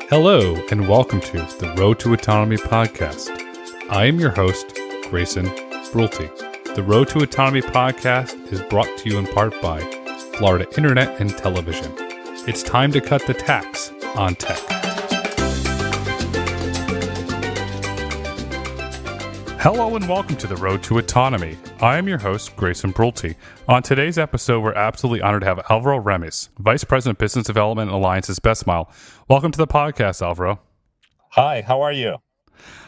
Hello, and welcome to the Road to Autonomy Podcast. I am your host, Grayson Brulte. The Road to Autonomy Podcast is brought to you in part by Florida Internet and Television. It's time to cut the tax on tech. Hello and welcome to the Road to Autonomy. I am your host, Grayson Brulte. On today's episode, we're absolutely honored to have Alvaro Ramis, Vice President of Business Development and Alliances, Bestmile. Welcome to the podcast, Alvaro. Hi, how are you?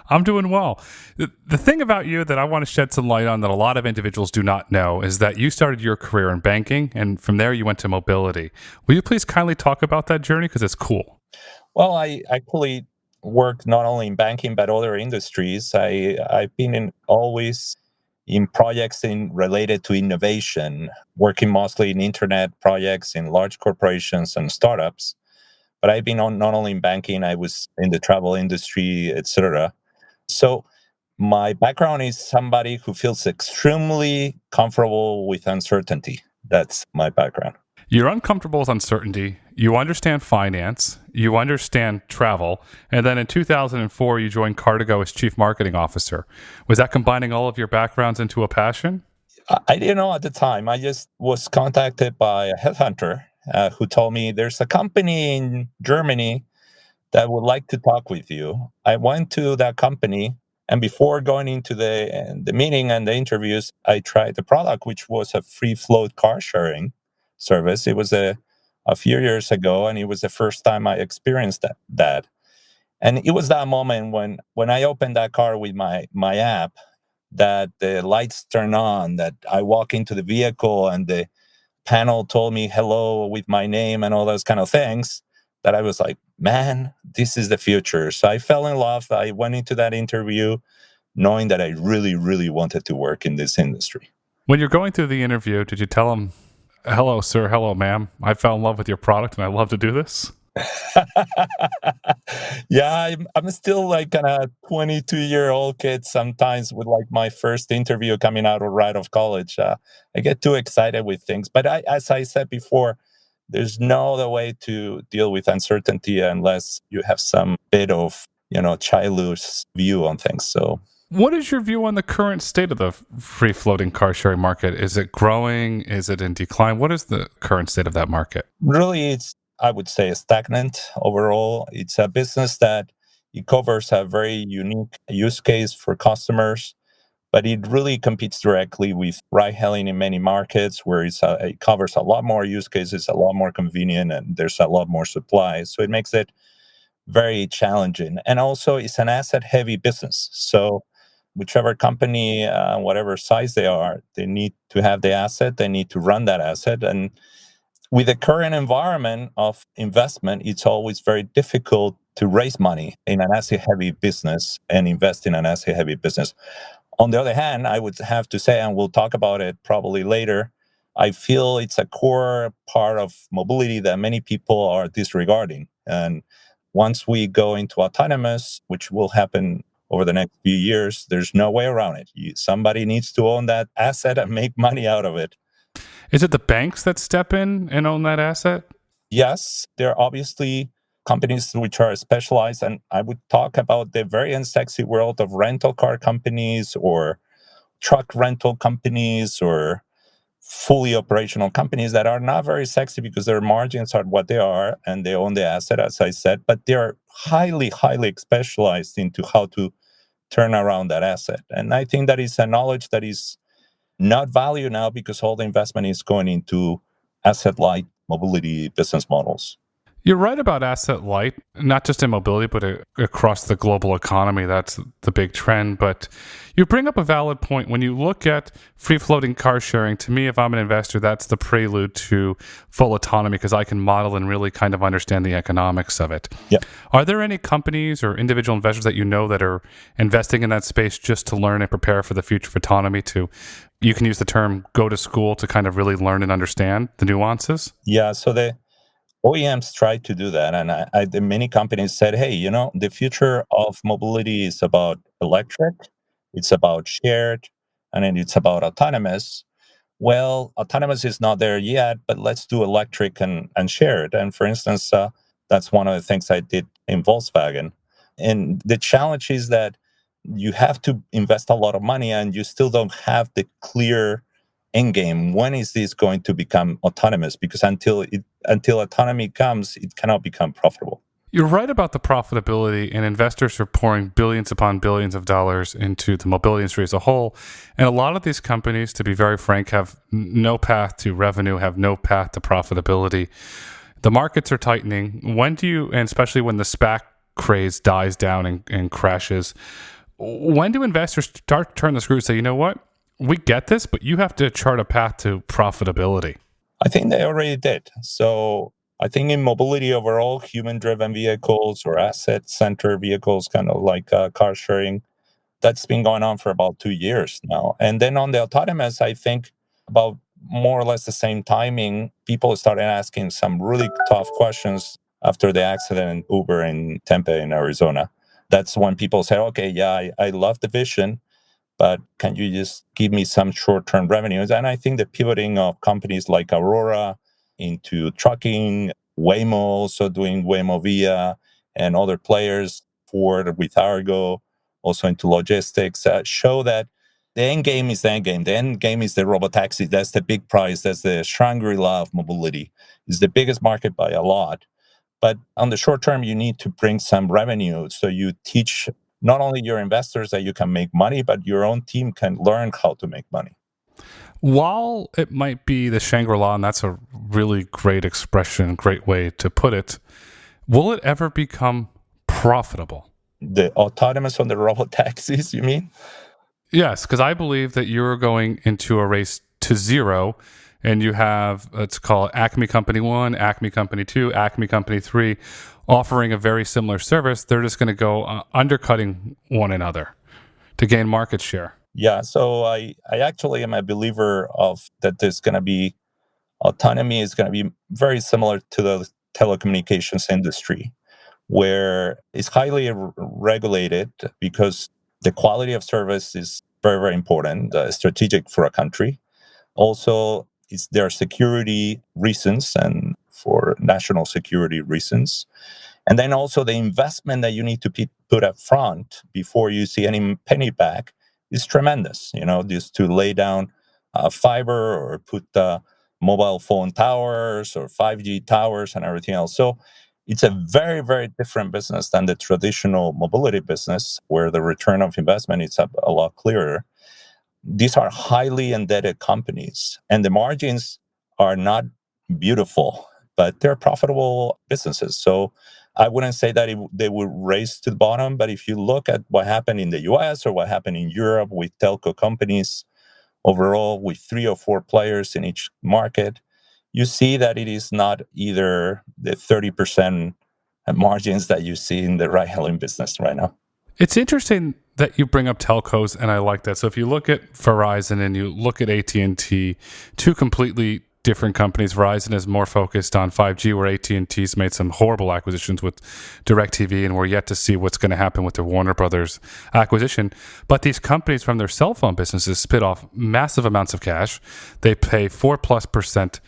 I'm doing well. The thing about you that I want to shed some light on that a lot of individuals do not know is that you started your career in banking, and from there you went to mobility. Will you please kindly talk about that journey? Because it's cool. Well, I actually work not only in banking but other industries. I've been always in projects related to innovation, working mostly in internet projects in large corporations and startups. But I've been not only in banking, I was in the travel industry, etc. So my background is somebody who feels extremely comfortable with uncertainty. That's my background. You're uncomfortable with uncertainty. You understand finance. You understand travel. And then in 2004, you joined Cardigo as Chief Marketing Officer. Was that combining all of your backgrounds into a passion? I didn't know at the time. I just was contacted by a headhunter who told me there's a company in Germany that would like to talk with you. I went to that company, and before going into the meeting and the interviews, I tried the product, which was a free float car sharing service. It was a few years ago, and it was the first time I experienced that. And it was that moment when I opened that car with my app, that the lights turn on, that I walk into the vehicle and the panel told me hello with my name and all those kind of things, that I was like, man, this is the future. So I fell in love. I went into that interview knowing that I really, really wanted to work in this industry. When you're going through the interview, did you tell them, hello, sir, hello, ma'am, I fell in love with your product and I love to do this? Yeah, I'm still like kind of 22-year-old kid sometimes with like my first interview coming out right of college. I get too excited with things. But as I said before, there's no other way to deal with uncertainty unless you have some bit of, childish view on things. So what is your view on the current state of the free floating car sharing market? Is it growing? Is it in decline? What is the current state of that market? Really, I would say, stagnant overall. It's a business that it covers a very unique use case for customers, but it really competes directly with ride-hailing in many markets where it covers a lot more use cases, a lot more convenient, and there's a lot more supply. So it makes it very challenging. And also, it's an asset-heavy business. So whichever company, whatever size they are, they need to have the asset, they need to run that asset. And with the current environment of investment, it's always very difficult to raise money in an asset-heavy business and invest in an asset-heavy business. On the other hand, I would have to say, and we'll talk about it probably later, I feel it's a core part of mobility that many people are disregarding. And once we go into autonomous, which will happen over the next few years, there's no way around it. Somebody needs to own that asset and make money out of it. Is it the banks that step in and own that asset? Yes, there are obviously companies which are specialized, and I would talk about the very unsexy world of rental car companies or truck rental companies or fully operational companies that are not very sexy because their margins are what they are and they own the asset, as I said, but they are highly, highly specialized into how to turn around that asset. And I think that is a knowledge that is not valued now because all the investment is going into asset-light mobility business models. You're right about asset light, not just in mobility, but across the global economy. That's the big trend. But you bring up a valid point. When you look at free floating car sharing, to me, if I'm an investor, that's the prelude to full autonomy because I can model and really kind of understand the economics of it. Yeah. Are there any companies or individual investors that you know that are investing in that space just to learn and prepare for the future of autonomy you can use the term go to school to kind of really learn and understand the nuances? Yeah, so the OEMs tried to do that, and many companies said, hey, the future of mobility is about electric, it's about shared, and then it's about autonomous. Well, autonomous is not there yet, but let's do electric and shared. And for instance, That's one of the things I did in Volkswagen. And the challenge is that you have to invest a lot of money and you still don't have the clear end game. When is this going to become autonomous? Because until autonomy comes, it cannot become profitable. You're right about the profitability, and investors are pouring billions upon billions of dollars into the mobility industry as a whole. And a lot of these companies, to be very frank, have no path to revenue, have no path to profitability. The markets are tightening. When do you, and especially when the SPAC craze dies down and crashes, when do investors start to turn the screw and say, you know what, we get this, but you have to chart a path to profitability? I think they already did. So I think in mobility overall, human-driven vehicles or asset-centered vehicles, kind of like car sharing, that's been going on for about 2 years now. And then on the autonomous, I think about more or less the same timing, people started asking some really tough questions after the accident in Uber in Tempe in Arizona. That's when people say, okay, yeah, I love the vision, but can you just give me some short-term revenues? And I think the pivoting of companies like Aurora into trucking, Waymo also doing Waymo Via, and other players, Ford with Argo, also into logistics, show that the end game is the end game. The end game is the Robotaxi. That's the big prize. That's the Shangri-La of mobility. It's the biggest market by a lot. But on the short term, you need to bring some revenue. So you teach not only your investors that you can make money, but your own team can learn how to make money. While it might be the Shangri-La, and that's a really great expression, great way to put it, will it ever become profitable? The autonomous on the robotaxis, you mean? Yes, because I believe that you're going into a race to zero, and you have, let's call it Acme Company 1, Acme Company 2, Acme Company 3, offering a very similar service. They're just going to go undercutting one another to gain market share. Yeah, so I actually am a believer of that there's going to be autonomy is going to be very similar to the telecommunications industry, where it's highly regulated because the quality of service is very, very important, strategic for a country. Also, there are security reasons and for national security reasons. And then also the investment that you need to put up front before you see any penny back is tremendous. Just to lay down fiber or put mobile phone towers or 5G towers and everything else. So it's a very, very different business than the traditional mobility business where the return of investment is a lot clearer. These are highly indebted companies, and the margins are not beautiful, but they're profitable businesses. So I wouldn't say that they would race to the bottom, but if you look at what happened in the US or what happened in Europe with telco companies overall, with 3 or 4 players in each market, you see that it is not either the 30% margins that you see in the ride-hailing business right now. It's interesting that you bring up telcos, and I like that. So if you look at Verizon and you look at AT&T, two completely different companies. Verizon is more focused on 5G, where AT&T's made some horrible acquisitions with DirecTV, and we're yet to see what's going to happen with the Warner Brothers acquisition. But these companies from their cell phone businesses spit off massive amounts of cash. They pay 4+%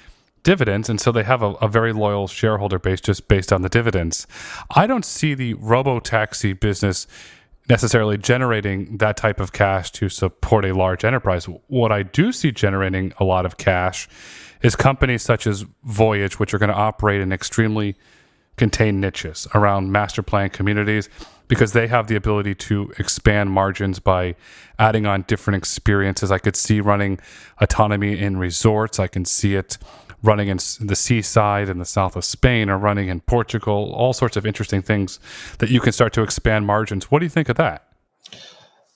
dividends, and so they have a very loyal shareholder base just based on the dividends. I don't see the Robotaxi business necessarily generating that type of cash to support a large enterprise. What I do see generating a lot of cash is companies such as Voyage, which are going to operate in extremely contained niches around master plan communities, because they have the ability to expand margins by adding on different experiences. I could see running autonomy in resorts. I can see it running in the seaside in the south of Spain, or running in Portugal, all sorts of interesting things that you can start to expand margins. What do you think of that?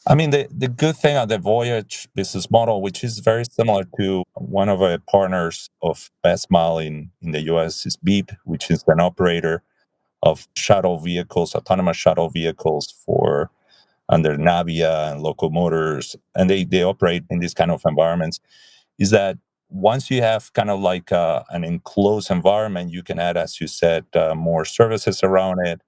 I mean, the good thing of the Voyage business model, which is very similar to one of our partners of Bestmile in the US, is Beep, which is an operator of shuttle vehicles, autonomous shuttle vehicles for under Navia and Local Motors, and they operate in these kind of environments, is that once you have kind of like an enclosed environment, you can add, as you said, more services around it.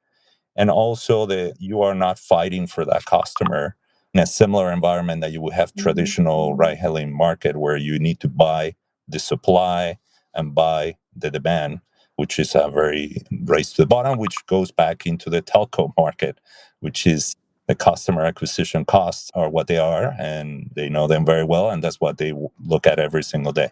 And also you are not fighting for that customer in a similar environment that you would have traditional ride-hailing market where you need to buy the supply and buy the demand. which is a very race to the bottom, which goes back into the telco market, which is the customer acquisition costs are what they are, and they know them very well, and that's what they look at every single day.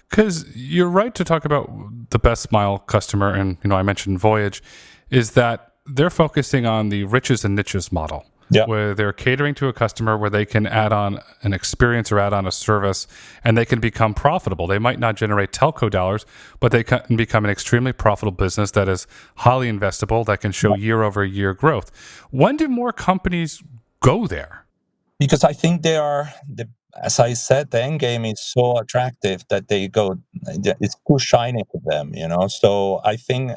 Because you're right to talk about the Bestmile customer, and I mentioned Voyage, is that they're focusing on the riches and niches model, Yeah. where they're catering to a customer where they can add on an experience or add on a service, and they can become profitable. They might not generate telco dollars, but they can become an extremely profitable business that is highly investable, that can show year-over-year growth. When do more companies go there? Because I think as I said, the end game is so attractive that it's too shiny for them, So I think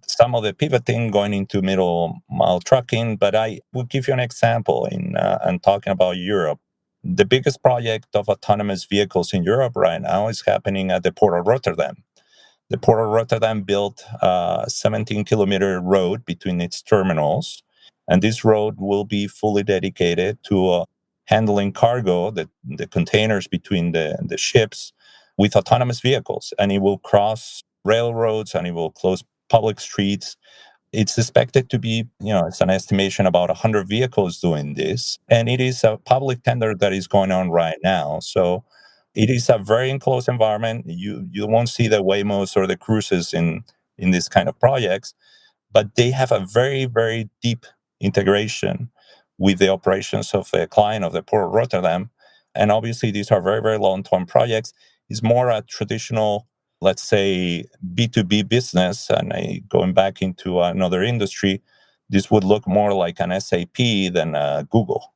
some of the pivoting going into middle mile trucking, but I will give you an example and talking about Europe. The biggest project of autonomous vehicles in Europe right now is happening at the Port of Rotterdam. The Port of Rotterdam built a 17-kilometer road between its terminals, and this road will be fully dedicated to handling cargo, the containers between the ships, with autonomous vehicles. And it will cross railroads and it will close public streets. It's expected to be, it's an estimation about 100 vehicles doing this. And it is a public tender that is going on right now. So it is a very enclosed environment. You won't see the Waymos or the cruises in this kind of projects, but they have a very, very deep integration with the operations of a client of the Port of Rotterdam. And obviously, these are very, very long-term projects. It's more a traditional, let's say, B2B business. And going back into another industry, this would look more like an SAP than Google,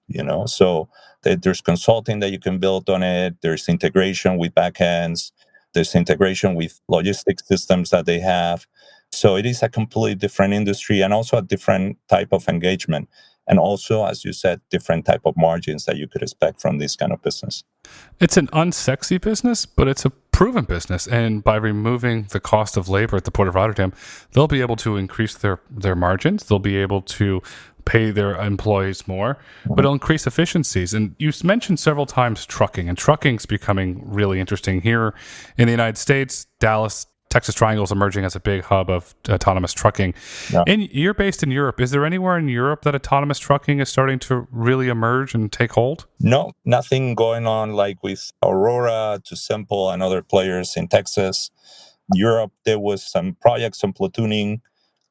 So there's consulting that you can build on it. There's integration with backends. There's integration with logistics systems that they have. So it is a completely different industry and also a different type of engagement. And also, as you said, different type of margins that you could expect from this kind of business. It's an unsexy business, but it's a proven business. And by removing the cost of labor at the Port of Rotterdam, they'll be able to increase their margins. They'll be able to pay their employees more, but it'll increase efficiencies. And you mentioned several times trucking, and trucking's becoming really interesting here in the United States. Dallas, Texas Triangle is emerging as a big hub of autonomous trucking. Yeah. And you're based in Europe. Is there anywhere in Europe that autonomous trucking is starting to really emerge and take hold? No, nothing going on like with Aurora, To Simple, and other players in Texas. Europe, there was some projects, some platooning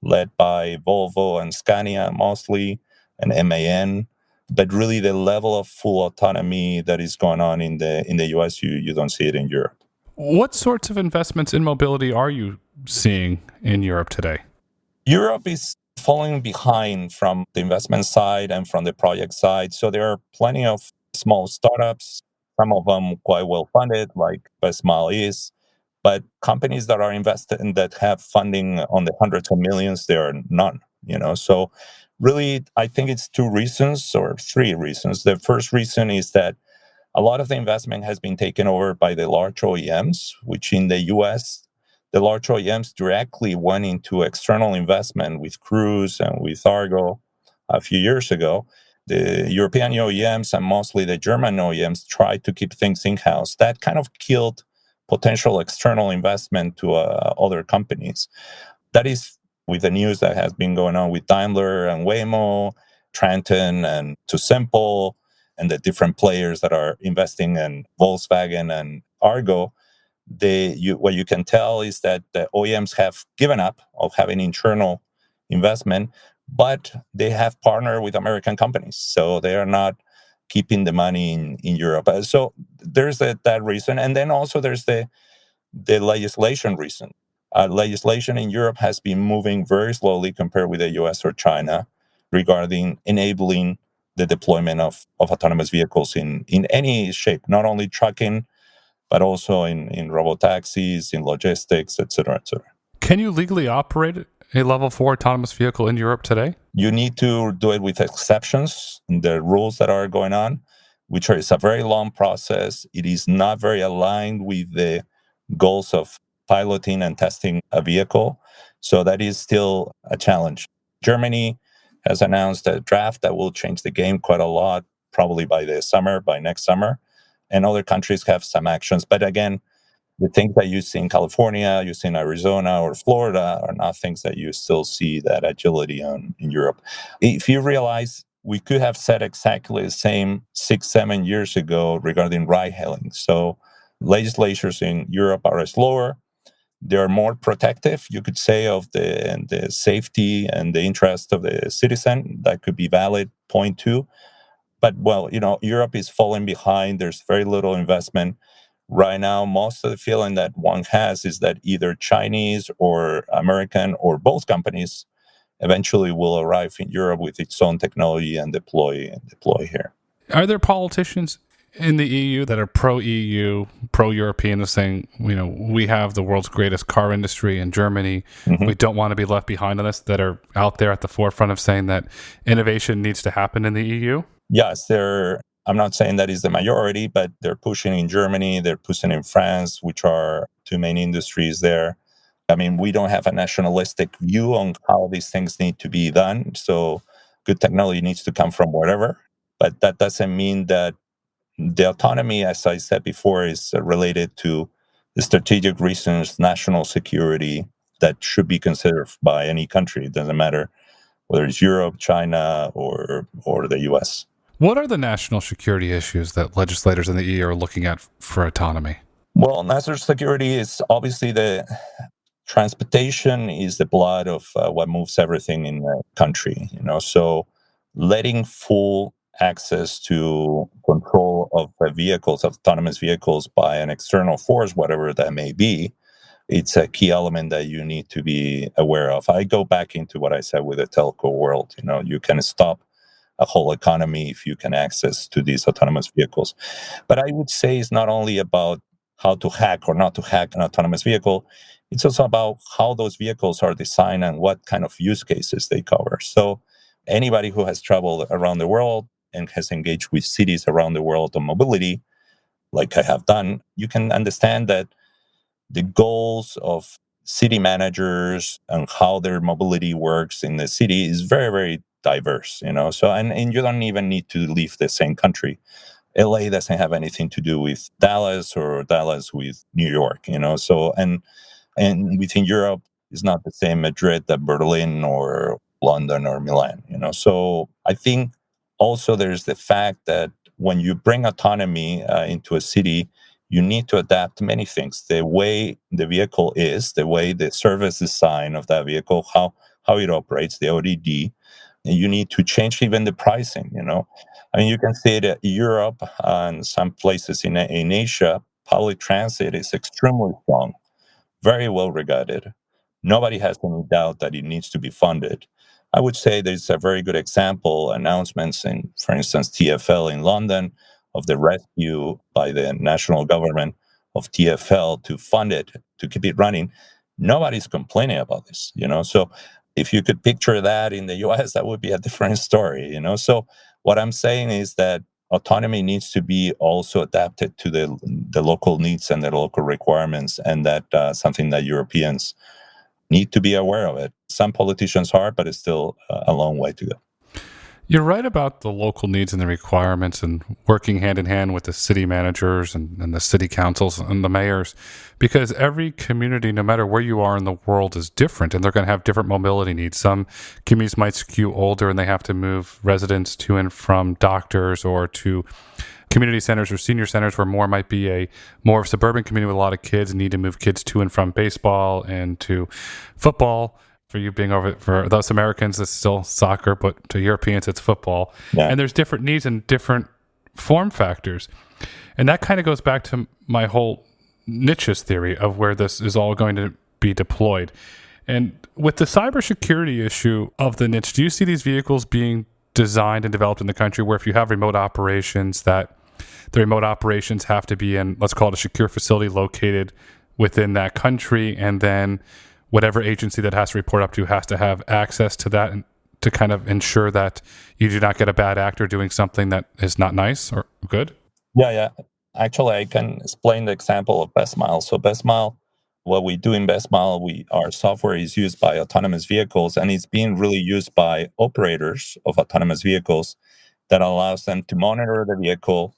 led by Volvo and Scania mostly, and MAN. But really the level of full autonomy that is going on in the US, you don't see it in Europe. What sorts of investments in mobility are you seeing in Europe today? Europe is falling behind from the investment side and from the project side. So there are plenty of small startups, some of them quite well funded, like Bestmile is. But companies that are invested and that have funding on the hundreds of millions, there are none. So really, I think it's two reasons or three reasons. The first reason is that a lot of the investment has been taken over by the large OEMs, which in the US, the large OEMs directly went into external investment with Cruise and with Argo a few years ago. The European OEMs and mostly the German OEMs tried to keep things in-house. That kind of killed potential external investment to other companies. That is with the news that has been going on with Daimler and Waymo, Trenton and To Simple, and the different players that are investing in Volkswagen and Argo. What you can tell is that the OEMs have given up of having internal investment, but they have partnered with American companies. So they are not keeping the money in Europe. So there's that reason. And then also there's the legislation reason. Legislation in Europe has been moving very slowly compared with the US or China regarding enabling the deployment of autonomous vehicles in any shape, not only trucking, but also in robotaxis, in logistics, et cetera, et cetera. Can you legally operate a level 4 autonomous vehicle in Europe today? You need to do it with exceptions in the rules that are going on, it's a very long process. It is not very aligned with the goals of piloting and testing a vehicle. So that is still a challenge. Germany has announced a draft that will change the game quite a lot, probably by next summer. And other countries have some actions. But again, The things that you see in California, you see in Arizona or Florida are not things that you still see that agility in Europe. If you realize we could have said exactly the same 6, 7 years ago regarding ride hailing. So legislatures in Europe are slower. They're more protective, you could say, of the safety and the interest of the citizen. That could be valid. Point two. But well, Europe is falling behind. There's very little investment right now. Most of the feeling that one has is that either Chinese or American or both companies eventually will arrive in Europe with its own technology and deploy here. Are there politicians in the EU that are pro EU, pro European, that's saying, we have the world's greatest car industry in Germany. Mhm. We don't want to be left behind on this, that are out there at the forefront of saying that innovation needs to happen in the EU? Yes, I'm not saying that is the majority, but they're pushing in Germany, they're pushing in France, which are two main industries there. I mean, we don't have a nationalistic view on how these things need to be done. So good technology needs to come from wherever. But that doesn't mean that the autonomy, as I said before, is related to the strategic reasons, national security that should be considered by any country. It doesn't matter whether it's Europe, China, or the US. What are the national security issues that legislators in the EU are looking at for autonomy? Well, national security is obviously the transportation is the blood of what moves everything in the country. So letting full access to control of vehicles, of autonomous vehicles, by an external force, whatever that may be, it's a key element that you need to be aware of. I go back into what I said with the telco world. You can stop a whole economy if you can access to these autonomous vehicles. But I would say it's not only about how to hack or not to hack an autonomous vehicle. It's also about how those vehicles are designed and what kind of use cases they cover. So anybody who has traveled around the world and has engaged with cities around the world on mobility, like I have done, you can understand that the goals of city managers and how their mobility works in the city is very, very diverse. So and you don't even need to leave the same country. LA doesn't have anything to do with Dallas or Dallas with New York. So and within Europe is not the same Madrid that Berlin or London or Milan. So I think also there's the fact that when you bring autonomy into a city, you need to adapt many things. The way the vehicle is, the way the service design of that vehicle, how it operates, the ODD. You need to change even the pricing. I mean, you can see that Europe and some places in Asia, public transit is extremely strong, very well regarded. Nobody has any doubt that it needs to be funded. I would say there's a very good example, announcements in, for instance, TfL in London, of the rescue by the national government of TfL to fund it, to keep it running. Nobody's complaining about this. So if you could picture that in the US, that would be a different story. So what I'm saying is that autonomy needs to be also adapted to the local needs and the local requirements, and that something that Europeans need to be aware of it. Some politicians are, but it's still a long way to go. You're right about the local needs and the requirements, and working hand in hand with the city managers and the city councils and the mayors, because every community, no matter where you are in the world, is different, and they're going to have different mobility needs. Some communities might skew older and they have to move residents to and from doctors or to community centers or senior centers, where more might be a more suburban community with a lot of kids and need to move kids to and from baseball and to football. For you being over, for those Americans, it's still soccer, but to Europeans, it's football. Yeah. And there's different needs and different form factors. And that kind of goes back to my whole niches theory of where this is all going to be deployed. And with the cybersecurity issue of the niche, do you see these vehicles being designed and developed in the country where if you have remote operations, that the remote operations have to be in, let's call it a secure facility located within that country, and then whatever agency that has to report up to has to have access to that, and to kind of ensure that you do not get a bad actor doing something that is not nice or good? Yeah. Actually, I can explain the example of Bestmile. So Bestmile, what we do in Bestmile, our software is used by autonomous vehicles, and it's being really used by operators of autonomous vehicles that allows them to monitor the vehicle,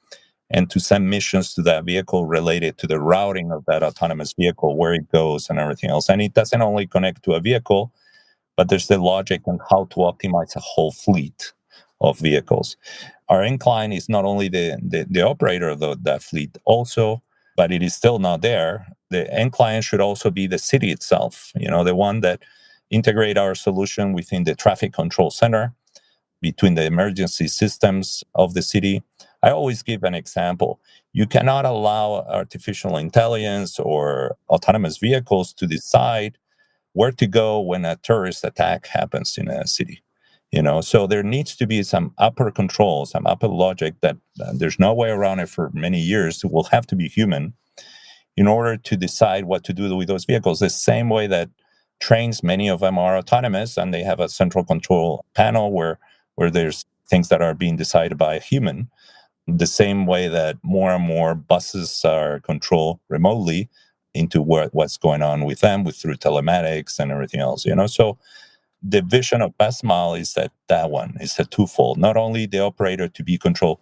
and to send missions to that vehicle related to the routing of that autonomous vehicle, where it goes and everything else. And it doesn't only connect to a vehicle, but there's the logic on how to optimize a whole fleet of vehicles. Our end client is not only the operator of that fleet also, but it is still not there. The end client should also be the city itself, the one that integrate our solution within the traffic control center, between the emergency systems of the city. I always give an example. You cannot allow artificial intelligence or autonomous vehicles to decide where to go when a terrorist attack happens in a city. So there needs to be some upper control, some upper logic that there's no way around it. For many years it will have to be human in order to decide what to do with those vehicles. The same way that trains, many of them are autonomous, and they have a central control panel where there's things that are being decided by a human. The same way that more and more buses are controlled remotely into what's going on with them through telematics and everything else. So the vision of Bestmile is that one is a twofold. Not only the operator to be control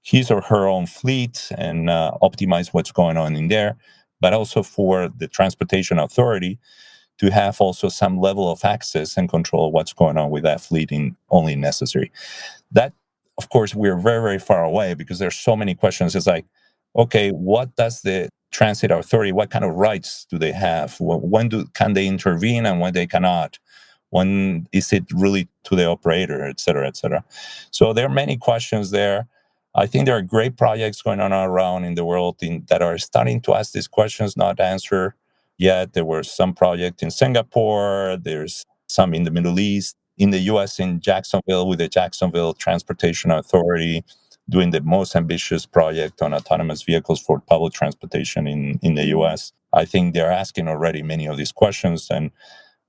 his or her own fleet and optimize what's going on in there, but also for the transportation authority to have also some level of access and control what's going on with that fleet in only necessary. That, of course, we're very, very far away because there's so many questions. It's like, okay, what does the transit authority, what kind of rights do they have? When can they intervene and when they cannot? When is it really to the operator, et cetera, et cetera? So there are many questions there. I think there are great projects going on around in the world that are starting to ask these questions, not answer yet. There were some projects in Singapore. There's some in the Middle East. In the U.S., in Jacksonville, with the Jacksonville Transportation Authority, doing the most ambitious project on autonomous vehicles for public transportation in the U.S. I think they're asking already many of these questions.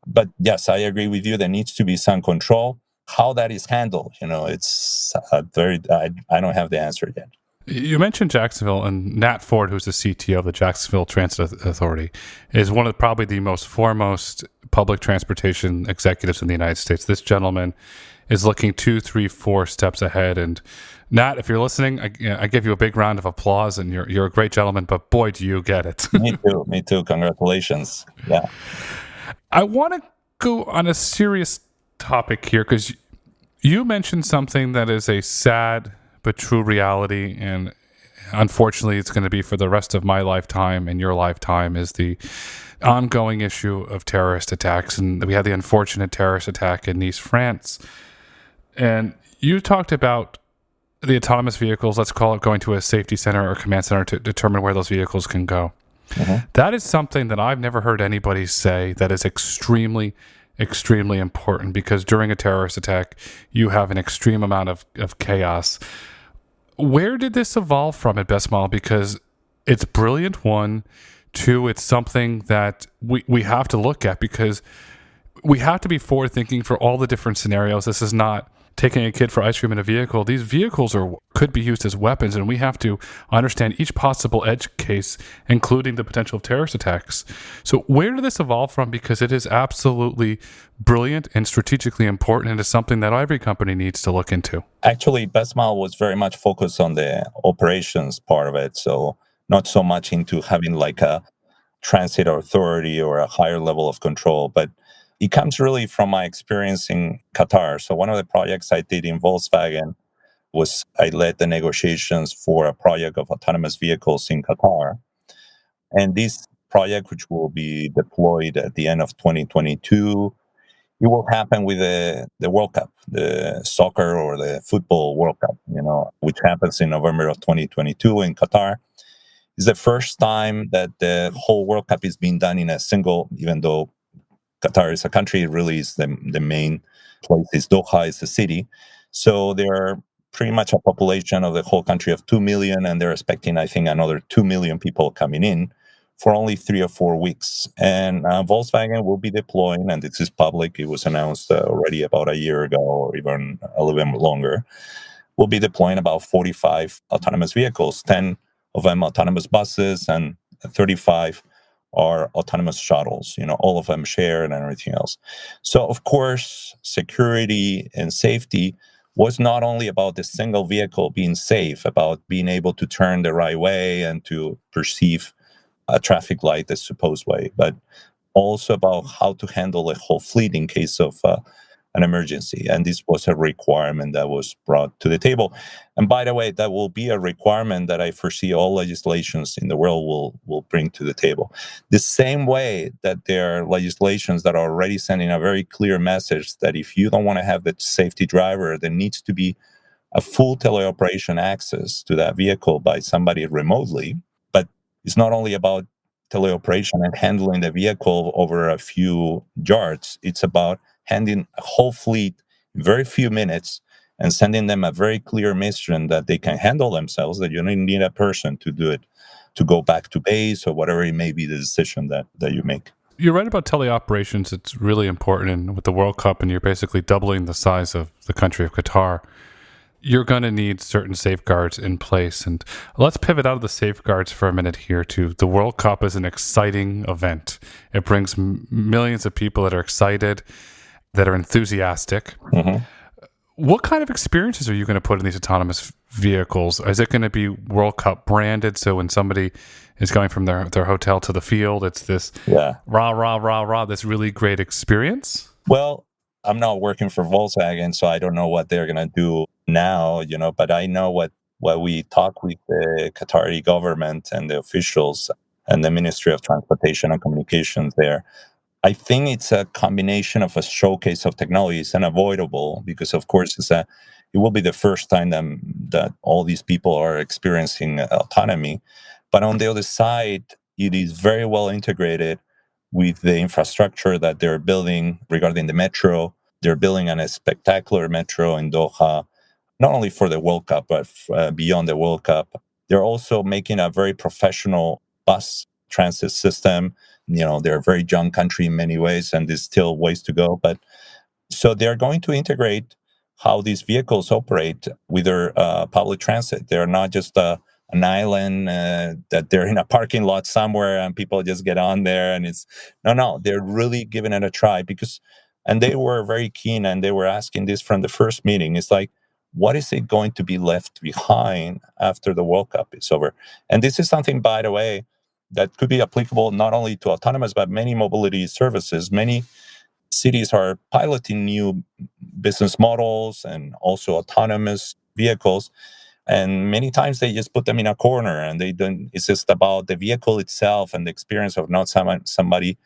But yes, I agree with you. There needs to be some control. How that is handled, it's I don't have the answer yet. You mentioned Jacksonville, and Nat Ford, who's the CTO of the Jacksonville Transit Authority, is one of probably the most foremost public transportation executives in the United States. This gentleman is looking 2, 3, 4 steps ahead. And Nat, if you're listening, I give you a big round of applause, and you're a great gentleman, but boy, do you get it. Me too. Congratulations. Yeah. I want to go on a serious topic here because you mentioned something that is a sad but true reality, and unfortunately it's going to be for the rest of my lifetime and your lifetime, is the ongoing issue of terrorist attacks. And we had the unfortunate terrorist attack in Nice, France. And you talked about the autonomous vehicles, let's call it, going to a safety center or command center to determine where those vehicles can go. Mm-hmm. That is something that I've never heard anybody say that is extremely, extremely important, because during a terrorist attack, you have an extreme amount of chaos. Where did this evolve from at Bestmile? Because it's brilliant, one. Two, it's something that we have to look at, because we have to be forward thinking for all the different scenarios. This is not taking a kid for ice cream in a vehicle. These vehicles could be used as weapons, and we have to understand each possible edge case, including the potential of terrorist attacks. So where did this evolve from? Because it is absolutely brilliant and strategically important, and it's something that every company needs to look into. Actually, Bestmile was very much focused on the operations part of it, so not so much into having like a transit authority or a higher level of control, but it comes really from my experience in Qatar. So one of the projects I did in Volkswagen was I led the negotiations for a project of autonomous vehicles in Qatar. And this project, which will be deployed at the end of 2022, it will happen with the World Cup, the soccer or the football World Cup, which happens in November of 2022 in Qatar. It's the first time that the whole World Cup is being done in a single, even though Qatar is a country, it really is the main place. Is Doha is the city. So there are pretty much a population of the whole country of 2 million, and they're expecting, I think, another 2 million people coming in for only 3 or 4 weeks. And Volkswagen will be deploying, and this is public, it was announced already about a year ago or even a little bit longer, will be deploying about 45 autonomous vehicles, 10 of them autonomous buses, and 35 are autonomous shuttles, all of them shared and everything else. So, of course, security and safety was not only about the single vehicle being safe, about being able to turn the right way and to perceive a traffic light the supposed way, but also about how to handle a whole fleet in case of an emergency. And this was a requirement that was brought to the table. And by the way, that will be a requirement that I foresee all legislations in the world will bring to the table. The same way that there are legislations that are already sending a very clear message that if you don't want to have the safety driver, there needs to be a full teleoperation access to that vehicle by somebody remotely. But it's not only about teleoperation and handling the vehicle over a few yards. It's about handing a whole fleet in very few minutes and sending them a very clear mission that they can handle themselves, that you don't need a person to do it, to go back to base or whatever it may be the decision that you make. You're right about teleoperations. It's really important. And with the World Cup, and you're basically doubling the size of the country of Qatar, you're going to need certain safeguards in place. And let's pivot out of the safeguards for a minute here to the World Cup is an exciting event. It brings millions of people that are excited, that are enthusiastic. Mm-hmm. What kind of experiences are you going to put in these autonomous vehicles? Is it going to be World Cup branded? So when somebody is going from their hotel to the field, it's this rah, this really great experience? Well, I'm not working for Volkswagen, so I don't know what they're going to do now, but I know what we talk with the Qatari government and the officials and the Ministry of Transportation and Communications there. I think it's a combination of a showcase of technology. It's unavoidable because, of course, it will be the first time that all these people are experiencing autonomy. But on the other side, it is very well integrated with the infrastructure that they're building regarding the metro. They're building a spectacular metro in Doha, not only for the World Cup, but beyond the World Cup. They're also making a very professional bus transit system. They're a very young country in many ways, and there's still ways to go. But so they're going to integrate how these vehicles operate with their public transit. They're not just an island that they're in a parking lot somewhere and people just get on there. And no, they're really giving it a try and they were very keen and they were asking this from the first meeting. It's like, what is it going to be left behind after the World Cup is over? And this is something, by the way, that could be applicable not only to autonomous, but many mobility services. Many cities are piloting new business models and also autonomous vehicles. And many times they just put them in a corner and it's just about the vehicle itself and the experience of not somebody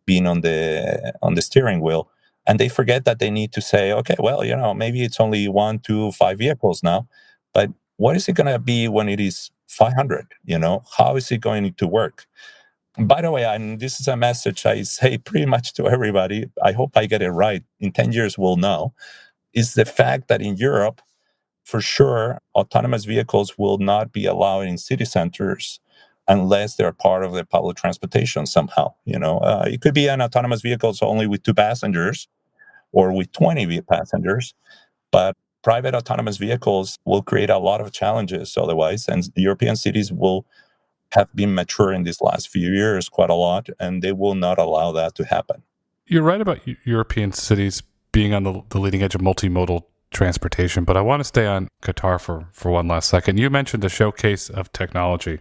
being on the steering wheel. And they forget that they need to say, okay, well, maybe it's only 1, 2, 5 vehicles now, but what is it going to be when it is 500? How is it going to work? By the way, and this is a message I say pretty much to everybody, I hope I get it right. In 10 years, we'll know, is the fact that in Europe, for sure, autonomous vehicles will not be allowed in city centers unless they're part of the public transportation somehow. It could be an autonomous vehicle only with 2 passengers or with 20 passengers, but private autonomous vehicles will create a lot of challenges otherwise, and European cities will have been maturing these last few years quite a lot, and they will not allow that to happen. You're right about European cities being on the leading edge of multimodal transportation, but I want to stay on Qatar for one last second. You mentioned the showcase of technology.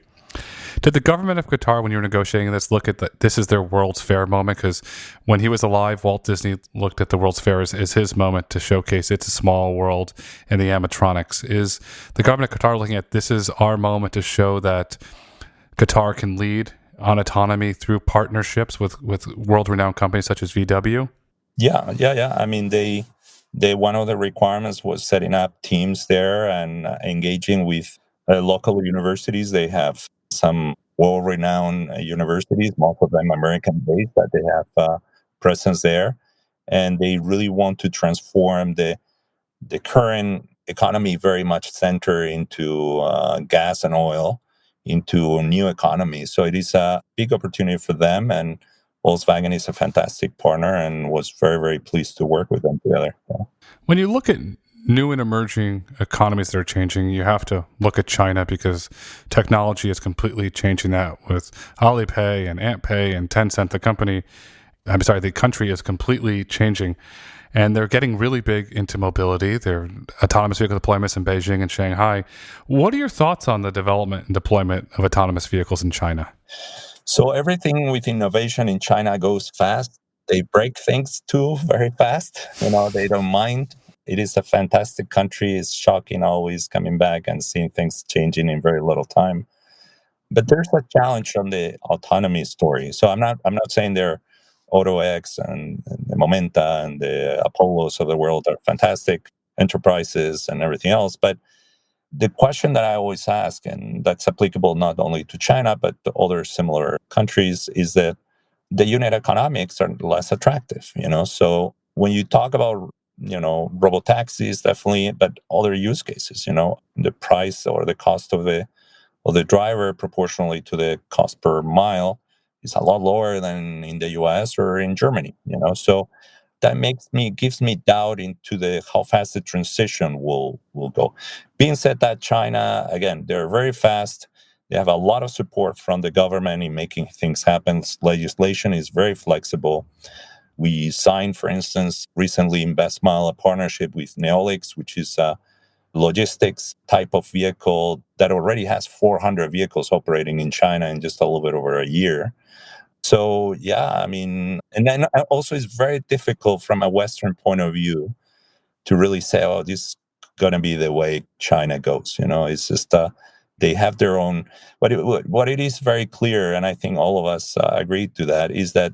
Did the government of Qatar, when you were negotiating this, look at this is their World's Fair moment? Because when he was alive, Walt Disney looked at the World's Fair as his moment to showcase It's a Small World and the animatronics. Is the government of Qatar looking at this is our moment to show that Qatar can lead on autonomy through partnerships with world-renowned companies such as VW? Yeah. I mean, they one of the requirements was setting up teams there and engaging with local universities. They have some world-renowned universities, most of them American-based, that they have presence there, and they really want to transform the current economy very much centered into gas and oil into a new economy. So it is a big opportunity for them, and Volkswagen is a fantastic partner and was very, very pleased to work with them together. Yeah. When you look at new and emerging economies that are changing, you have to look at China because technology is completely changing that with Alipay and AntPay and Tencent. The country is completely changing. and they're getting really big into mobility. They're autonomous vehicle deployments in Beijing and Shanghai. What are your thoughts on the development and deployment of autonomous vehicles in China? So everything with innovation in China goes fast. They break things too very fast. They don't mind. It is a fantastic country. It's shocking always coming back and seeing things changing in very little time. But there's a challenge on the autonomy story. So I'm not saying they're AutoX and the Momenta and the Apollos of the world are fantastic enterprises and everything else. But the question that I always ask, and that's applicable not only to China but to other similar countries, is that the unit economics are less attractive. So when you talk about robotaxis, definitely, but other use cases, the price or the cost of the driver proportionally to the cost per mile is a lot lower than in the US or in Germany. So that gives me doubt into the how fast the transition will go. Being said that, China, again, they're very fast. They have a lot of support from the government in making things happen. Legislation is very flexible. We signed, for instance, recently in Bestmile a partnership with Neolix, which is a logistics type of vehicle that already has 400 vehicles operating in China in just a little bit over a year. So yeah, I mean, and then also it's very difficult from a Western point of view to really say, oh, this is going to be the way China goes. It's just they have their own. What it is very clear, and I think all of us agree to that, is that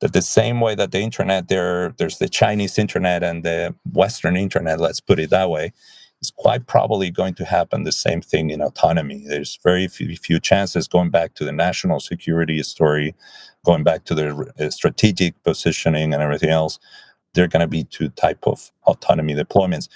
the same way that the internet, there's the Chinese internet and the Western internet, let's put it that way, is quite probably going to happen the same thing in autonomy. There's very few chances, going back to the national security story, going back to the strategic positioning and everything else. There are going to be two type of autonomy deployments,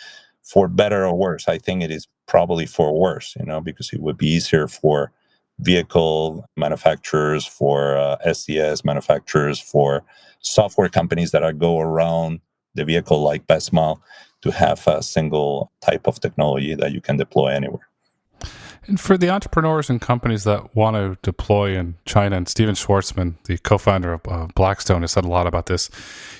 for better or worse. I think it is probably for worse, because it would be easier for vehicle manufacturers, for SDS manufacturers, for software companies that go around the vehicle like Bestmile, to have a single type of technology that you can deploy anywhere. And for the entrepreneurs and companies that want to deploy in China, and Steven Schwartzman, the co-founder of Blackstone, has said a lot about this,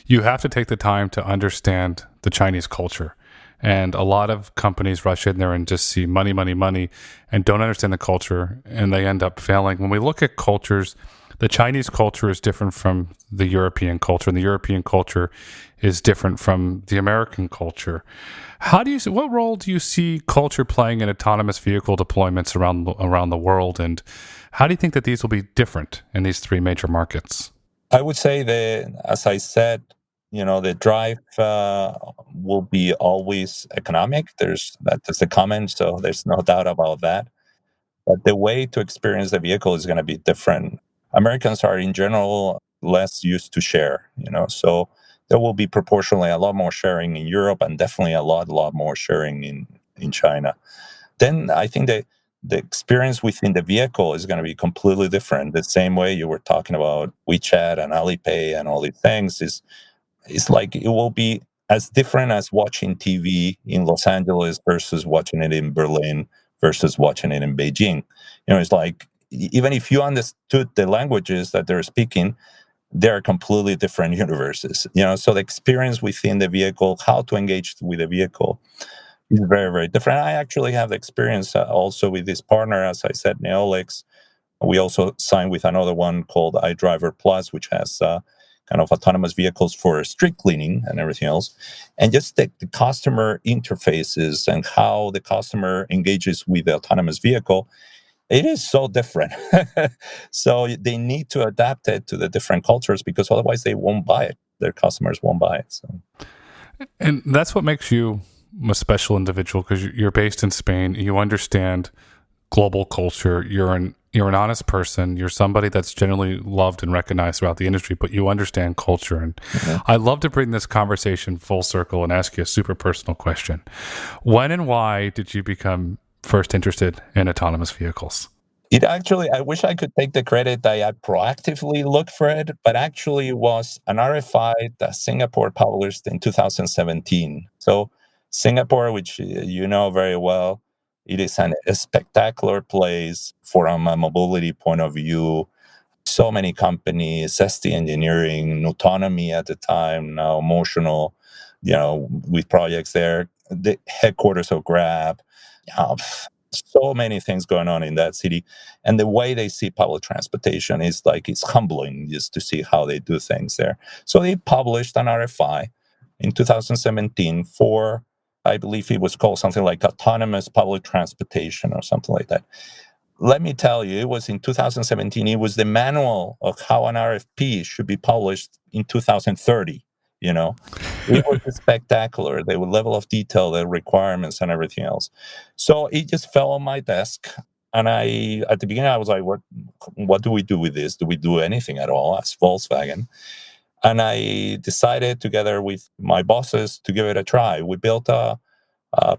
you have to take the time to understand the Chinese culture. And a lot of companies rush in there and just see money, money, money, and don't understand the culture, and they end up failing. When we look at cultures, the Chinese culture is different from the European culture, and the European culture is different from the American culture. What role do you see culture playing in autonomous vehicle deployments around the world, and how do you think that these will be different in these three major markets? I would say that, as I said, the drive will be always economic. That's a comment, so there's no doubt about that. But the way to experience the vehicle is going to be different. Americans are in general less used to share, so there will be proportionally a lot more sharing in Europe, and definitely a lot more sharing in China. Then I think that the experience within the vehicle is going to be completely different. The same way you were talking about WeChat and Alipay and all these things is like it will be as different as watching TV in Los Angeles versus watching it in Berlin versus watching it in Beijing. It's like, even if you understood the languages that they're speaking, they're completely different universes. So the experience within the vehicle, how to engage with the vehicle, is very, very different. I actually have the experience also with this partner, as I said, Neolix. We also signed with another one called iDriver Plus, which has kind of autonomous vehicles for street cleaning and everything else. And just the customer interfaces and how the customer engages with the autonomous vehicle, it is so different. So they need to adapt it to the different cultures, because otherwise they won't buy it. Their customers won't buy it. So. And that's what makes you a special individual, because you're based in Spain. You understand global culture. You're an honest person. You're somebody that's generally loved and recognized throughout the industry, but you understand culture. And I'd love to bring this conversation full circle and ask you a super personal question. When and why did you become first interested in autonomous vehicles? It actually, I wish I could take the credit. I proactively looked for it, but actually it was an RFI that Singapore published in 2017. So Singapore, which you know very well, it is a spectacular place from a mobility point of view. So many companies, ST Engineering, Autonomy at the time, now Motional. with projects there, the headquarters of Grab. Uh, so many things going on in that city. And the way they see public transportation is like, it's humbling just to see how they do things there. So they published an RFI in 2017 for, I believe it was called something like autonomous public transportation or something like that. Let me tell you, it was in 2017. It was the manual of how an RFP should be published in 2030. It was spectacular. The level of detail, the requirements, and everything else. So it just fell on my desk. And at the beginning, I was like, what do we do with this? Do we do anything at all as Volkswagen? And I decided together with my bosses to give it a try. We built a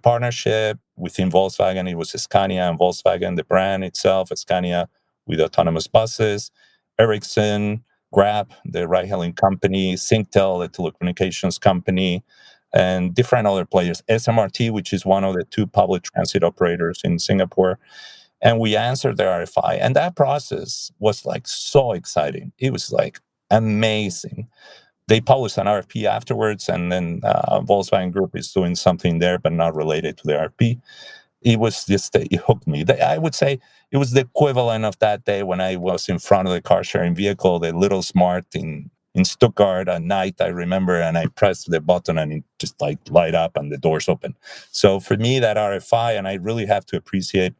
partnership within Volkswagen. It was Scania and Volkswagen, the brand itself, Scania with autonomous buses, Ericsson, Grab, the ride-hailing company, Singtel, the telecommunications company, and different other players, SMRT, which is one of the 2 public transit operators in Singapore. And we answered the RFI. And that process was like so exciting. It was like amazing. They published an RFP afterwards, and then Volkswagen Group is doing something there, but not related to the RFP. It was just, it hooked me. I would say it was the equivalent of that day when I was in front of the car sharing vehicle, the Little Smart in Stuttgart at night, I remember, and I pressed the button and it just like light up and the doors open. So for me, that RFI, and I really have to appreciate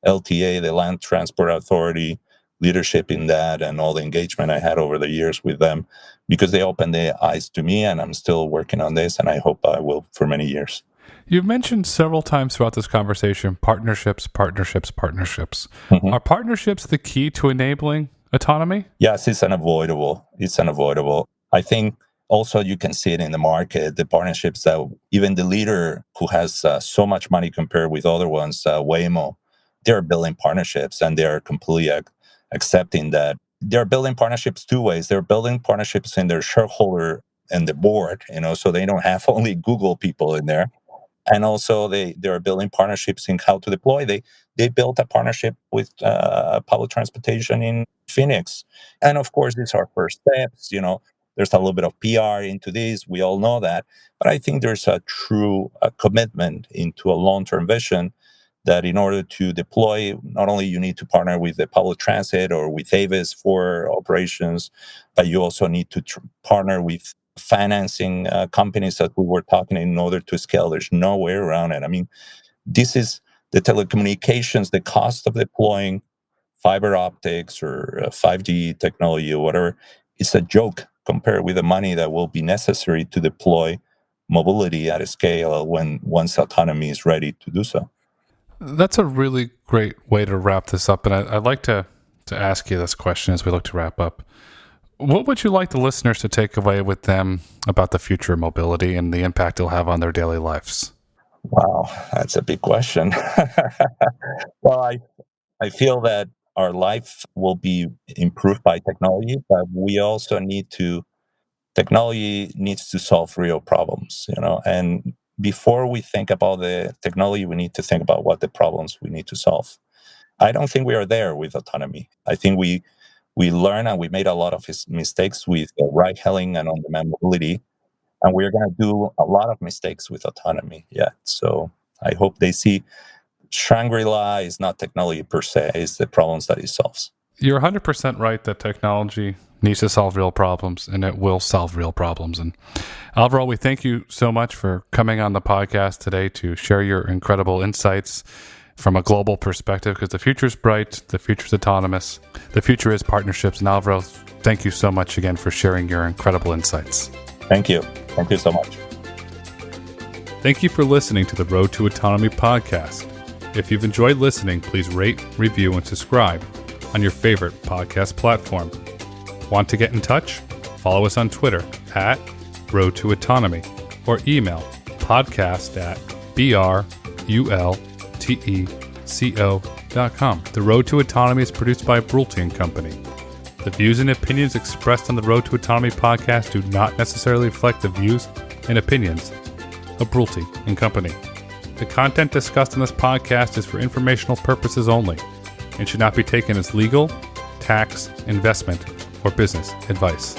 LTA, the Land Transport Authority, leadership in that, and all the engagement I had over the years with them, because they opened their eyes to me, and I'm still working on this, and I hope I will for many years. You've mentioned several times throughout this conversation, partnerships. Mm-hmm. Are partnerships the key to enabling autonomy? Yes, it's unavoidable. I think also you can see it in the market, the partnerships that even the leader who has so much money compared with other ones, Waymo, they're building partnerships, and they're completely accepting that. They're building partnerships 2 ways. They're building partnerships in their shareholder and the board, so they don't have only Google people in there. And also they're building partnerships in how to deploy. They built a partnership with public transportation in Phoenix. And of course, these are first steps. There's a little bit of PR into this. We all know that. But I think there's a true commitment into a long-term vision that in order to deploy, not only you need to partner with the public transit or with Avis for operations, but you also need to partner with financing companies that we were talking in order to scale. There's no way around it. I mean, this is the telecommunications, the cost of deploying fiber optics or 5G technology or whatever. It's a joke compared with the money that will be necessary to deploy mobility at a scale once autonomy is ready to do so. That's a really great way to wrap this up. And I'd like to ask you this question as we look to wrap up. What would you like the listeners to take away with them about the future of mobility and the impact it'll have on their daily lives? Wow, that's a big question. Well, I feel that our life will be improved by technology, but we also technology needs to solve real problems, and before we think about the technology, we need to think about what the problems we need to solve. I don't think we are there with autonomy. I think we learn, and we made a lot of mistakes with ride-hailing and on-demand mobility, and we're going to do a lot of mistakes with autonomy. Yeah, so I hope they see Shangri-La is not technology per se, it's the problems that it solves. You're 100% right that technology needs to solve real problems, and it will solve real problems. And Alvaro, we thank you so much for coming on the podcast today to share your incredible insights from a global perspective, because the future's bright, the future's autonomous, the future is partnerships. And Alvaro, thank you so much again for sharing your incredible insights. Thank you. Thank you so much. Thank you for listening to the Road to Autonomy podcast. If you've enjoyed listening, please rate, review, and subscribe on your favorite podcast platform. Want to get in touch? Follow us on Twitter at Road to Autonomy or email podcast@brulteco.com. The Road to Autonomy is produced by Brulte & Company. The views and opinions expressed on the Road to Autonomy podcast do not necessarily reflect the views and opinions of Brulte & Company. The content discussed in this podcast is for informational purposes only and should not be taken as legal, tax, investment, or business advice.